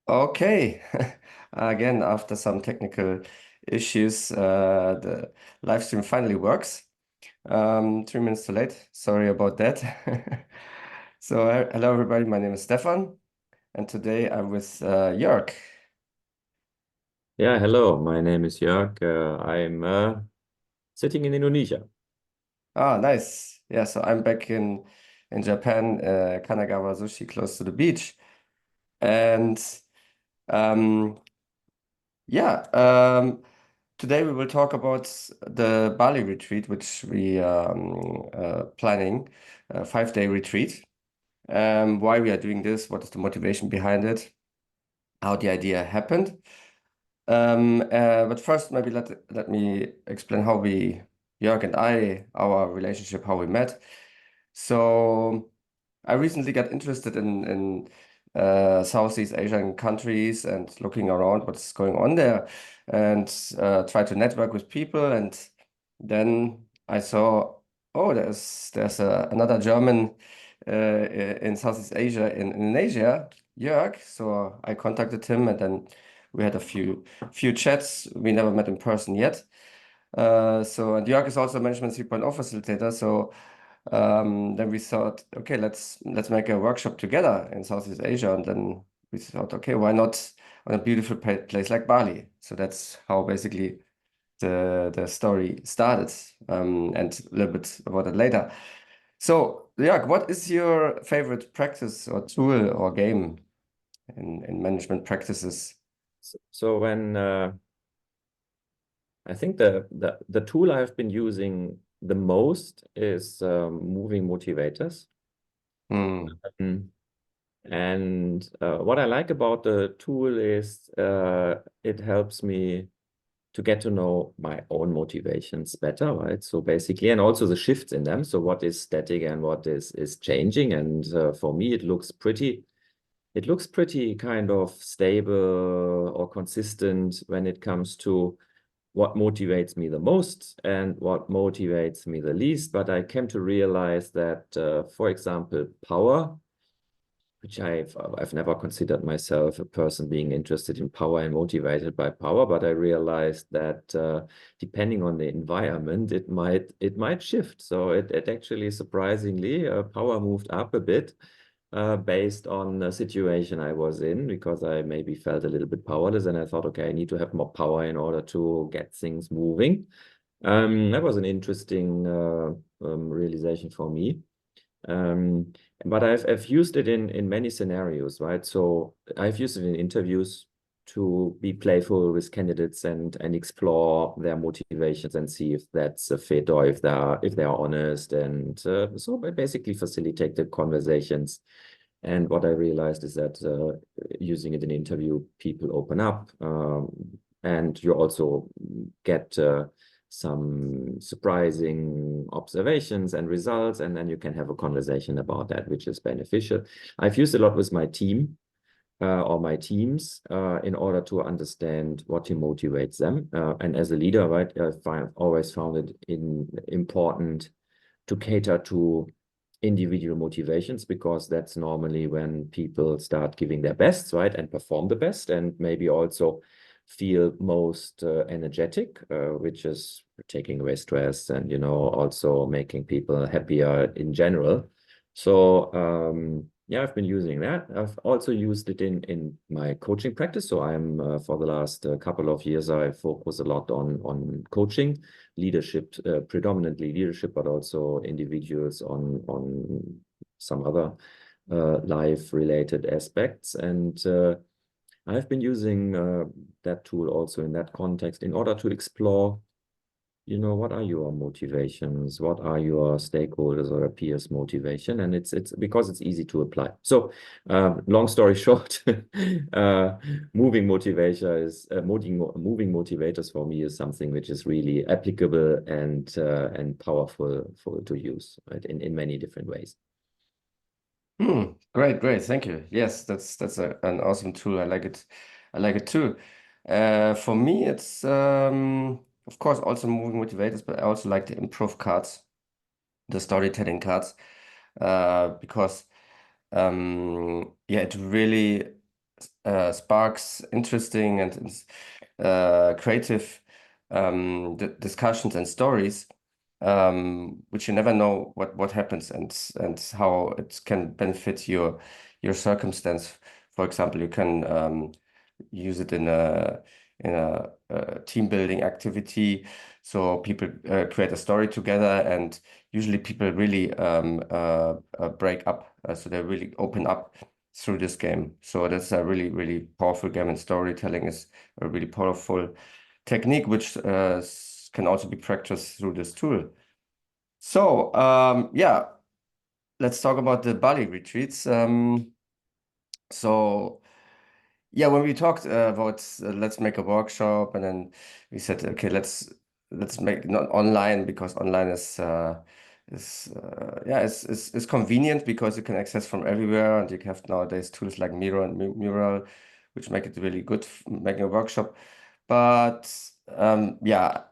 Okay. Again, after some technical issues, the live stream finally works. 3 minutes too late. Sorry about that. So, hello everybody. My name is Stefan, and today I'm with Jörg. Yeah, hello. My name is Joerg. I'm sitting in Indonesia. Ah, nice. Yeah, so I'm back in Japan, Kanagawa Sushi, close to the beach, and um, yeah. Today we will talk about the Bali retreat, which we planning, a 5-day retreat. Why we are doing this, what is the motivation behind it, how the idea happened. But first, maybe let me explain how Jörg and I, our relationship, how we met. So I recently got interested in Southeast Asian countries and looking around what's going on there, and try to network with people. And then I saw, oh, there's another German in Southeast Asia, in Asia, Jörg. So I contacted him, and then we had a few chats. We never met in person yet. And Jörg is also a Management 3.0 facilitator. So then we thought, okay, let's make a workshop together in Southeast Asia. And then we thought, okay, why not on a beautiful place like Bali? So that's how basically the story started, and a little bit about it later. So, Jörg, what is your favorite practice or tool or game in management practices? So when I think the tool I've been using the most is moving motivators. Hmm. Um, and what I like about the tool is it helps me to get to know my own motivations better, right? So basically, and also the shifts in them. So what is static and what is changing. And for me, it looks pretty kind of stable or consistent when it comes to what motivates me the most and what motivates me the least. But I came to realize that, for example, power, which I've never considered myself a person being interested in power and motivated by power, but I realized that depending on the environment, it might shift. So it actually surprisingly power moved up a bit based on the situation I was in, because I maybe felt a little bit powerless, and I thought, okay, I need to have more power in order to get things moving. That was an interesting realization for me. Um, but I've used it in many scenarios, right? So I've used it in interviews to be playful with candidates and explore their motivations and see if that's a fit or if they are honest, and so I basically facilitate the conversations. And what I realized is that using it in interview, people open up, and you also get some surprising observations and results, and then you can have a conversation about that, which is beneficial. I've used a lot with my team or my teams in order to understand what motivates them. And as a leader, right, I've always found it important to cater to individual motivations, because that's normally when people start giving their best, right, and perform the best, and maybe also feel most energetic, which is taking away stress and, also making people happier in general. So yeah, I've been using that. I've also used it in my coaching practice. So I'm for the last couple of years, I focus a lot on coaching, leadership, predominantly leadership, but also individuals on some other life-related aspects. And I've been using that tool also in that context in order to explore, what are your motivations? What are your stakeholders or your peers' motivation? And it's because it's easy to apply. So, long story short, moving motivators for me is something which is really applicable and powerful to use, right, in many different ways. Great, great. Thank you. Yes, that's an awesome tool. I like it. I like it too. For me, it's of course also moving motivators, but I also like the improv cards, the storytelling cards, because yeah, it really sparks interesting and creative discussions and stories, which you never know what happens and how it can benefit your circumstance. For example, you can use it in a team building activity. So people create a story together, and usually people really break up. So they really open up through this game. So that's a really, really powerful game, and storytelling is a really powerful technique, which can also be practiced through this tool. So yeah, let's talk about the Bali retreats. So yeah, when we talked about let's make a workshop, and then we said, okay, let's make not online, because online is yeah, is convenient because you can access from everywhere, and you have nowadays tools like Miro and Mural, which make it really good making a workshop. But yeah,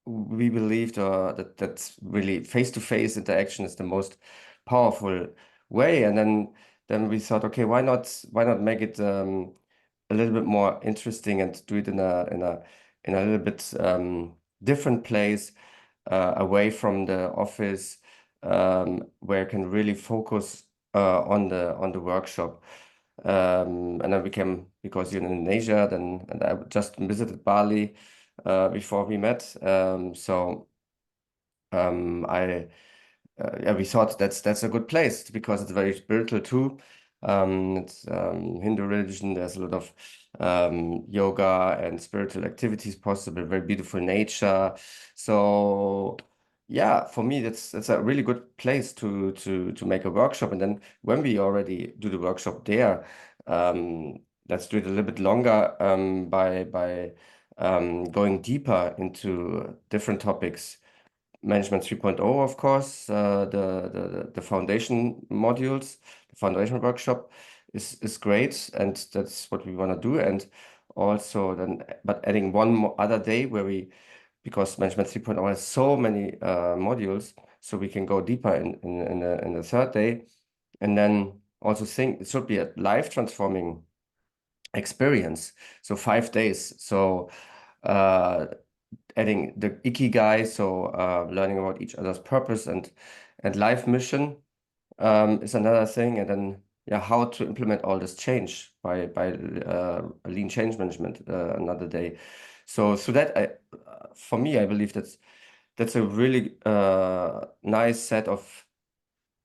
we believed that's really face-to-face interaction is the most powerful way. And then we thought, okay, why not make it a little bit more interesting and do it in a little bit different place, away from the office, where you can really focus on the workshop. And then we came because you're in Indonesia, then and I just visited Bali before we met. I yeah, we thought that's a good place because it's very spiritual too. It's Hindu religion. There's a lot of yoga and spiritual activities possible. Very beautiful nature. So yeah, for me that's a really good place to make a workshop. And then when we already do the workshop there, let's do it a little bit longer by going deeper into different topics. Management 3.0, of course, the foundation modules, the foundation workshop is great, and that's what we want to do. And also then, but adding one more other day where because Management 3.0 has so many modules, so we can go deeper in the third day, and then also think it should be a life transforming experience. So 5 days. So uh, adding the Ikigai, so learning about each other's purpose and life mission is another thing, and then yeah, how to implement all this change by lean change management another day. So that for me, I believe that's a really nice set of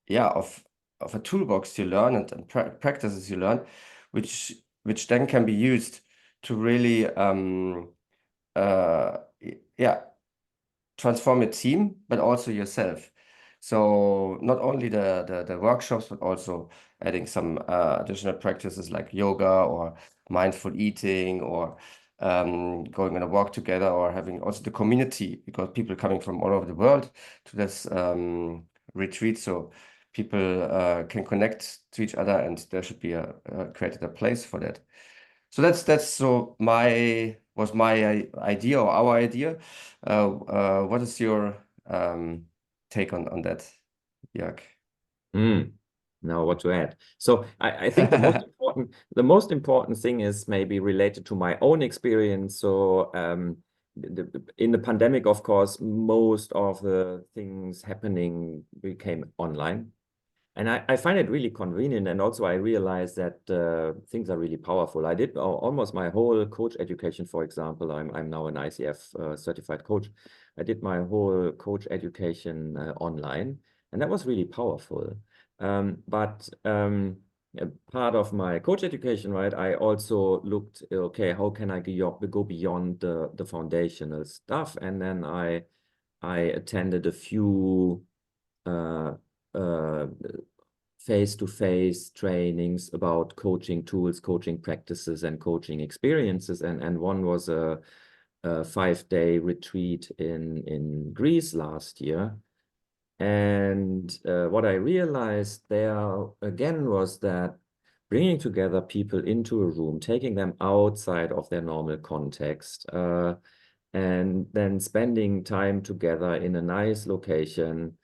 yeah of a toolbox you learn and practices you learn, which then can be used to really yeah transform a team, but also yourself. So not only the workshops, but also adding some additional practices like yoga or mindful eating, or going on a walk together, or having also the community, because people coming from all over the world to this retreat. So people can connect to each other, and there should be created a place for that. So that's so my idea, or our idea. What is your take on that, Jörg? Now what to add? So I think the most important thing is maybe related to my own experience. So in the pandemic, of course, most of the things happening became online. And I find it really convenient. And also I realized that things are really powerful. I did almost my whole coach education, for example. I'm now an ICF certified coach. I did my whole coach education online, and that was really powerful. But a part of my coach education, right, I also looked, okay, how can I go beyond the foundational stuff? And then I attended a few uh, uh, face-to-face trainings about coaching tools, coaching practices, and coaching experiences. And one was a 5-day retreat in Greece last year. And what I realized there again was that bringing together people into a room, taking them outside of their normal context, and then spending time together in a nice location,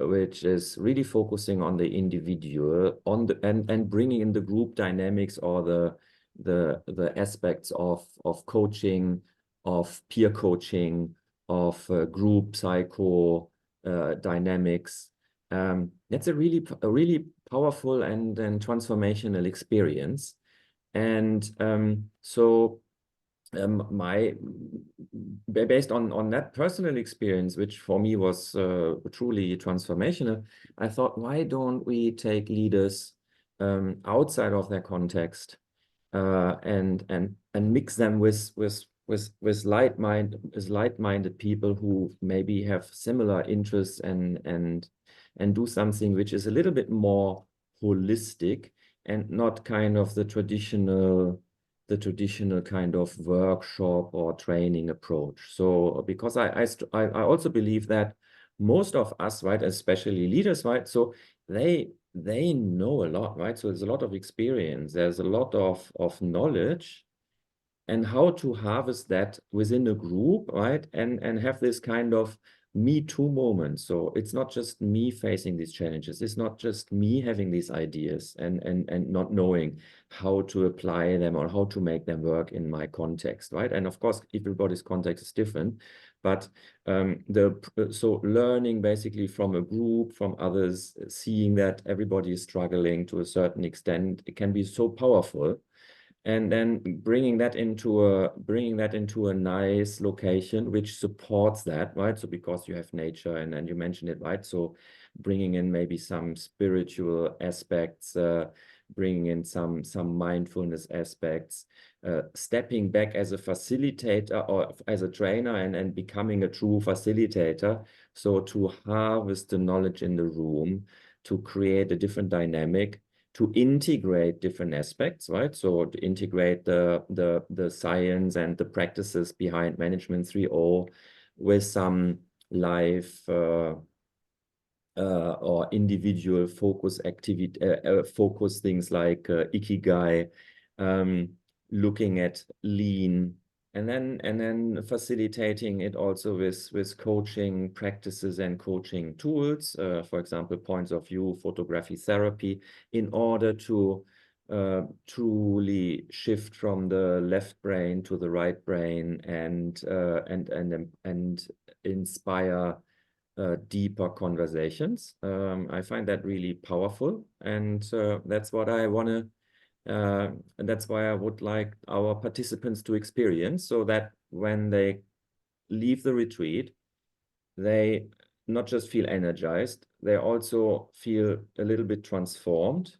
which is really focusing on the individual, on the and bringing in the group dynamics or the aspects of coaching, of peer coaching, of group psycho dynamics. That's a really powerful and transformational experience. And so based on that personal experience, which for me was truly transformational, I thought, why don't we take leaders outside of their context and mix them with light-minded people who maybe have similar interests and do something which is a little bit more holistic and not kind of the traditional kind of workshop or training approach. So because I also believe that most of us, right, especially leaders, right, so they know a lot, right? So there's a lot of experience, there's a lot of knowledge, and how to harvest that within a group, right? And have this kind of me too moment. So it's not just me facing these challenges. It's not just me having these ideas and not knowing how to apply them or how to make them work in my context, right? And of course, everybody's context is different, but so learning basically from a group, from others, seeing that everybody is struggling to a certain extent, it can be so powerful. And then bringing that into a nice location which supports that, right? So because you have nature and you mentioned it, right? So bringing in maybe some spiritual aspects, bringing in some mindfulness aspects, stepping back as a facilitator or as a trainer and becoming a true facilitator. So to harvest the knowledge in the room, to create a different dynamic, to integrate different aspects, right? So to integrate the science and the practices behind Management 3.0 with some live or individual focus activity, focus things like Ikigai, looking at lean, and then facilitating it also with coaching practices and coaching tools, for example, points of view, photography therapy, in order to truly shift from the left brain to the right brain and inspire deeper conversations. I find that really powerful, and that's what I want to. And that's why I would like our participants to experience, so that when they leave the retreat, they not just feel energized, they also feel a little bit transformed,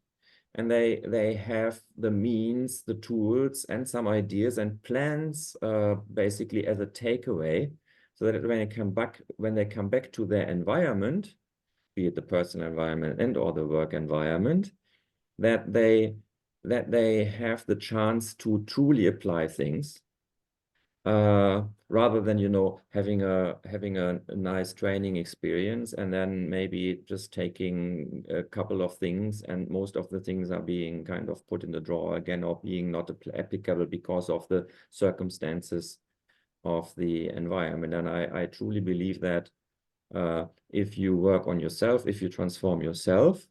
and they have the means, the tools, and some ideas and plans, basically as a takeaway, so that when they come back to their environment, be it the personal environment and or the work environment, that they have the chance to truly apply things, rather than, you know, having a nice training experience and then maybe just taking a couple of things, and most of the things are being kind of put in the drawer again, or being not applicable because of the circumstances of the environment. And I truly believe that if you work on yourself, if you transform yourself,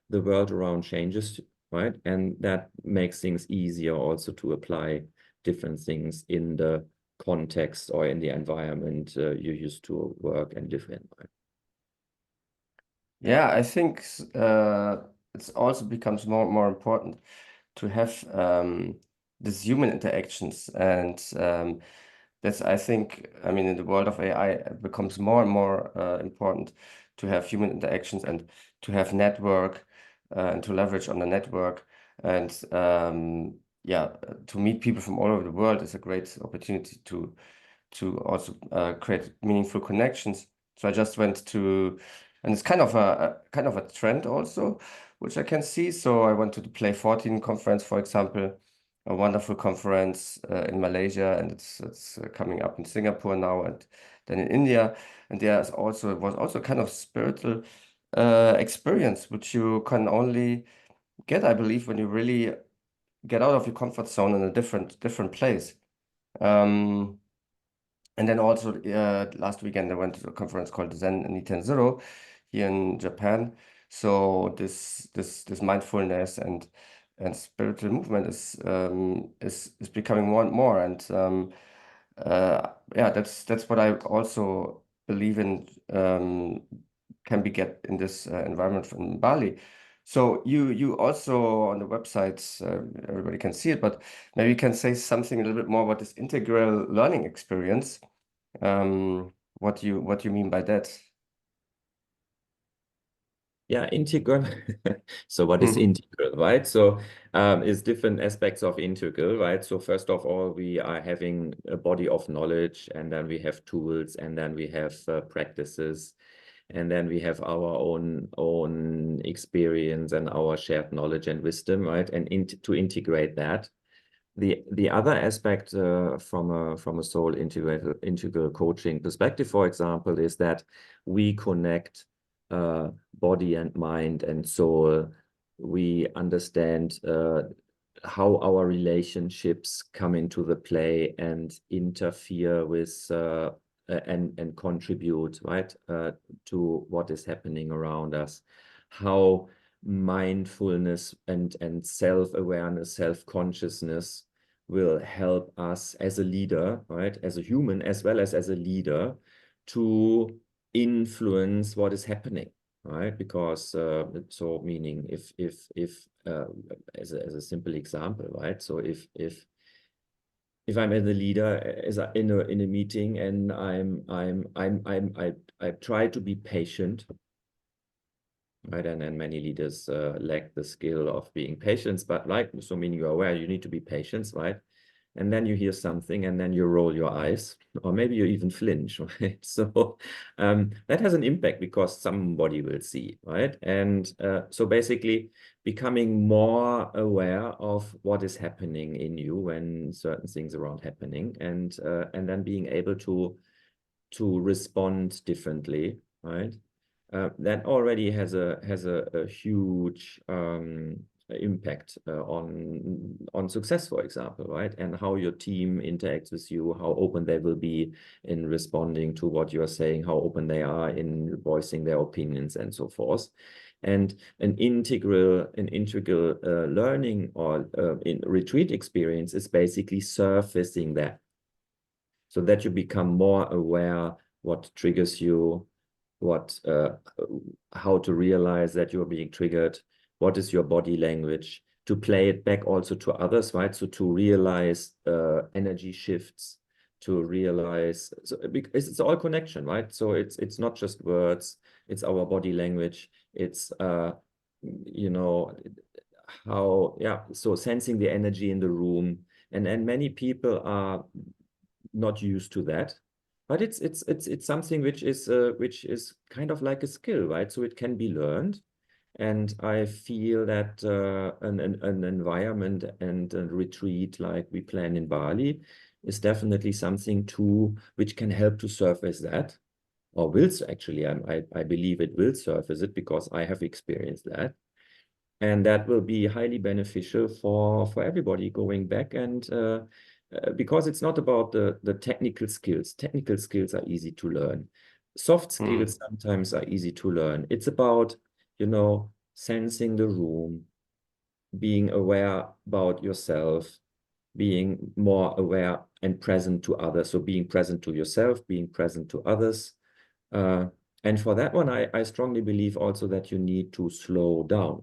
the world around changes, right? And that makes things easier also to apply different things in the context or in the environment you used to work and live in, right? Yeah, I think it also becomes more and more important to have these human interactions, and that's, I think, I mean, in the world of AI, it becomes more and more important to have human interactions and to have network and to leverage on the network, and yeah, to meet people from all over the world is a great opportunity to also create meaningful connections. So I just went to, and it's kind of a trend also, which I can see. So I went to the Play 14 conference, for example, a wonderful conference in Malaysia, and it's coming up in Singapore now, and then in India. And it was also kind of spiritual experience, which you can only get, I believe, when you really get out of your comfort zone in a different place. And then also last weekend I went to a conference called Zen and Niten Zero, here in Japan. So this mindfulness and spiritual movement is becoming more and more. And yeah, that's what I also believe in, can be get in this environment from Bali. So you also on the website, everybody can see it, but maybe you can say something a little bit more about this integral learning experience. What you mean by that? Yeah, integral. So what is integral, right? So it's different aspects of integral, right? So first of all, we are having a body of knowledge, and then we have tools, and then we have practices, and then we have our own experience and our shared knowledge and wisdom, right? And to integrate that. The other aspect from a soul integral coaching perspective, for example, is that we connect body and mind and soul. We understand how our relationships come into the play and interfere with and contribute, right, to what is happening around us. How mindfulness and self-awareness, self-consciousness will help us as a leader, right, as a human as well as a leader, to influence what is happening, right? Because so meaning if as a simple example, right? So if I'm as a leader as in a meeting, and I try to be patient, right? And many leaders lack the skill of being patient, but like, so meaning you're aware you need to be patient, right? And then you hear something, and then you roll your eyes, or maybe you even flinch, right? So that has an impact because somebody will see, right? And so basically becoming more aware of what is happening in you when certain things around happening, and then being able to respond differently, right? That already has a huge impact on success, for example, right? And how your team interacts with you, how open they will be in responding to what you are saying, how open they are in voicing their opinions, and so forth. And an integral learning or in retreat experience is basically surfacing that, so that you become more aware what triggers you, what how to realize that you're being triggered, what is your body language, to play it back also to others, right? So to realize energy shifts, to realize, so it's all connection, right? So it's not just words, it's our body language, it's you know, how, yeah, so sensing the energy in the room. And many people are not used to that, but it's something which is kind of like a skill, right? So it can be learned. And I feel that an environment and a retreat like we plan in Bali is definitely something too which can help to surface that, or will actually, I believe it will surface it, because I have experienced that. And that will be highly beneficial for everybody going back. And because it's not about the technical skills. Technical skills are easy to learn. Soft skills sometimes are easy to learn. It's about, sensing the room, being aware about yourself, being more aware and present to others. So being present to yourself, being present to others. Uh, and for that one, I strongly believe also that you need to slow down.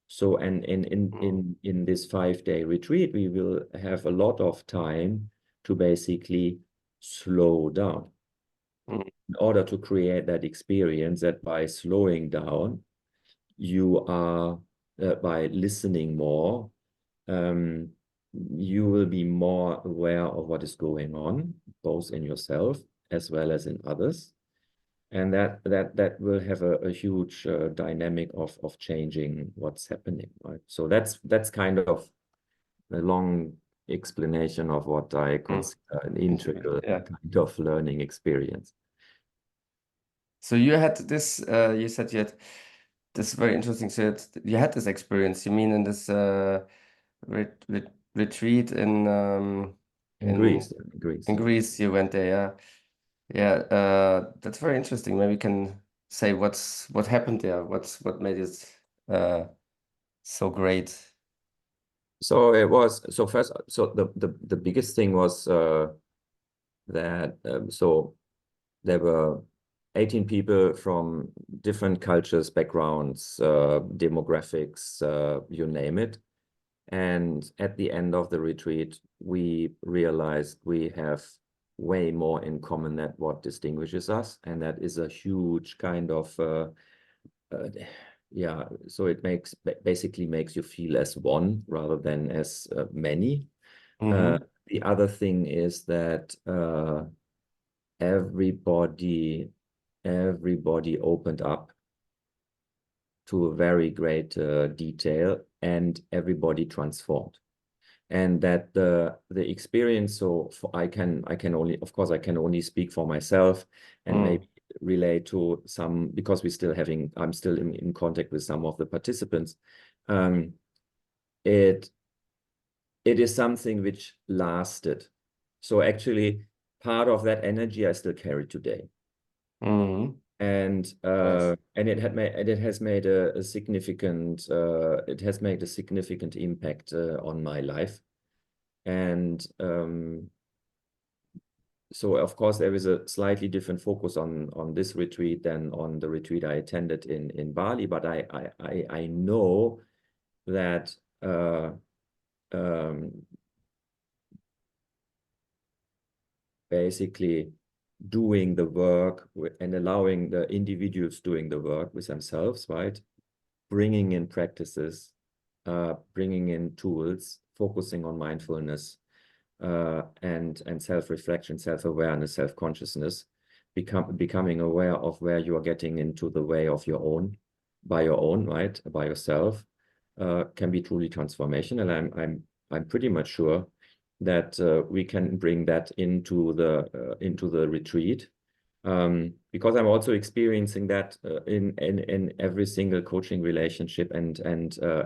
So, and in this 5-day retreat, we will have a lot of time to basically slow down in order to create that experience, that by slowing down, you are, by listening more, um, you will be more aware of what is going on, both in yourself as well as in others. And that will have a huge dynamic of changing what's happening, right? So that's kind of a long explanation of what I consider an integral Yeah. kind of learning experience. So you had this, you said you had this very interesting, so you had this experience, you mean in this retreat In Greece, in Greece. in Greece, you went there, yeah. Yeah, that's very interesting. Maybe you can say what happened there? What made it so great? So it was so first. So the biggest thing was that so there were 18 people from different cultures, backgrounds, demographics, you name it. And at the end of the retreat, we realized we have way more in common than what distinguishes us. And that is a huge kind of, uh, yeah, so it basically makes you feel as one rather than as many. Mm-hmm. The other thing is that everybody opened up to a very great detail, and everybody transformed. And that the experience, so I can only, of course, I can only speak for myself and Mm. maybe relate to some, because I'm still in contact with some of the participants. Um, it is something which lasted. So actually, part of that energy I still carry today. Mm-hmm. And Nice. it has made a significant impact on my life. And so of course there is a slightly different focus on this retreat than on the retreat I attended in Bali, but I know that um, basically doing the work and allowing the individuals doing the work with themselves, right? Bringing in practices, bringing in tools, focusing on mindfulness, and self-reflection, self-awareness, self-consciousness, becoming aware of where you are getting into the way of your own, by your own, right, by yourself, can be truly transformational. I'm pretty much sure that we can bring that into the retreat. Because I'm also experiencing that in every single coaching relationship and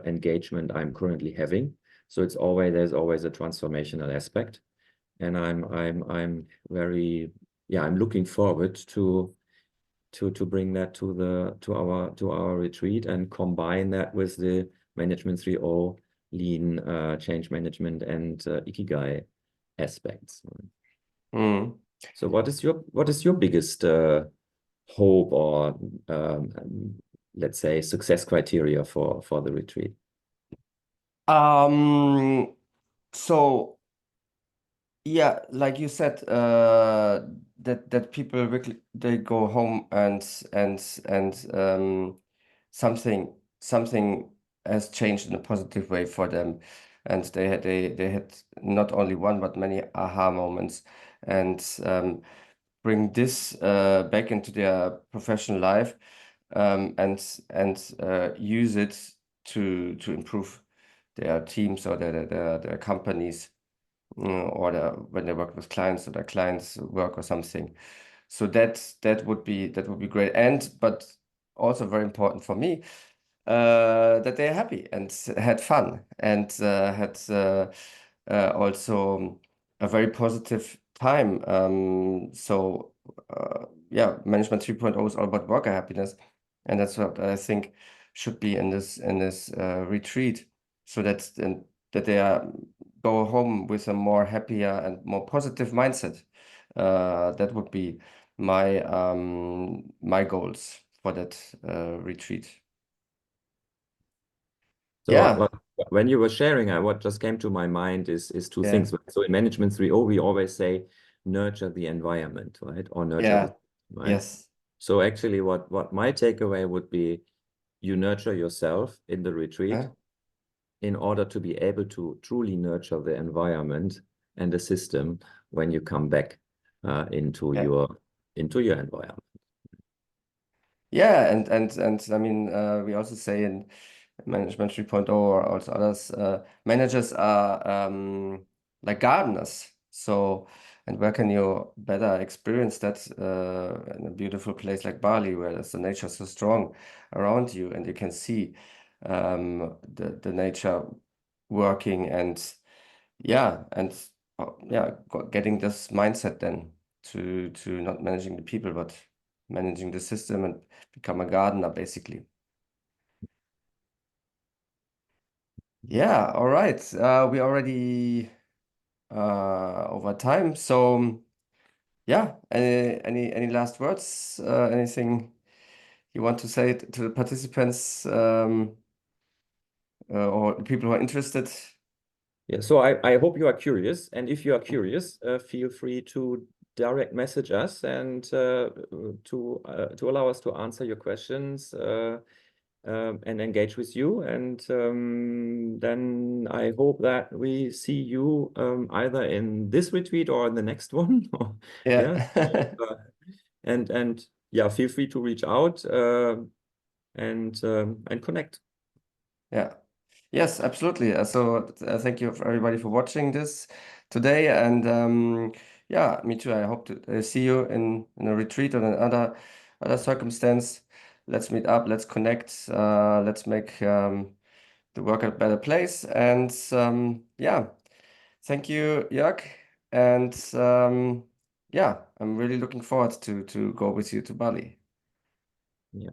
engagement I'm currently having. So there's always a transformational aspect, and I'm very, yeah, I'm looking forward to bring that to our retreat and combine that with the Management 3.0, lean, change management, and Ikigai aspects. Mm. So what is your biggest hope or let's say success criteria for the retreat? Um, so yeah, like you said, that people really they go home and something has changed in a positive way for them, and they had not only one but many aha moments, and bring this back into their professional life, and use it to improve their teams or their companies, or when they work with clients or their clients work or something. So that would be great. And but also very important for me, that they're happy and had fun and had also a very positive time. Yeah, Management 3.0 is all about worker happiness, and that's what I think should be in this retreat, so that they go home with a more happier and more positive mindset. That would be my goals for that retreat. So Yeah, when you were sharing, what just came to my mind is two yeah, things. So in Management 3.0, we always say nurture the environment, right? Or nurture the yeah, system, right? yes, So actually what my takeaway would be, you nurture yourself in the retreat yeah, in order to be able to truly nurture the environment and the system when you come back into yeah. your environment. Yeah, and I mean, we also say in Management 3.0 or also others, managers are like gardeners. So, and where can you better experience that in a beautiful place like Bali, where there's the nature so strong around you, and you can see the nature working, and yeah, and yeah, getting this mindset then to not managing the people, but managing the system and become a gardener, basically. Yeah, all right. We already over time. So yeah, any last words? Anything you want to say to the participants or the people who are interested? Yeah, so I hope you are curious, and if you are curious, feel free to direct message us and to allow us to answer your questions and engage with you. And then I hope that we see you either in this retreat or in the next one. Yeah. Yeah. And yeah, feel free to reach out and connect. Yeah. Yes, absolutely. So thank you everybody for watching this today. And yeah, me too. I hope to see you in a retreat or other circumstance. Let's meet up. Let's connect. Let's make the work a better place. And yeah, thank you, Jörg. And yeah, I'm really looking forward to go with you to Bali. Yeah,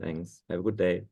thanks. Have a good day.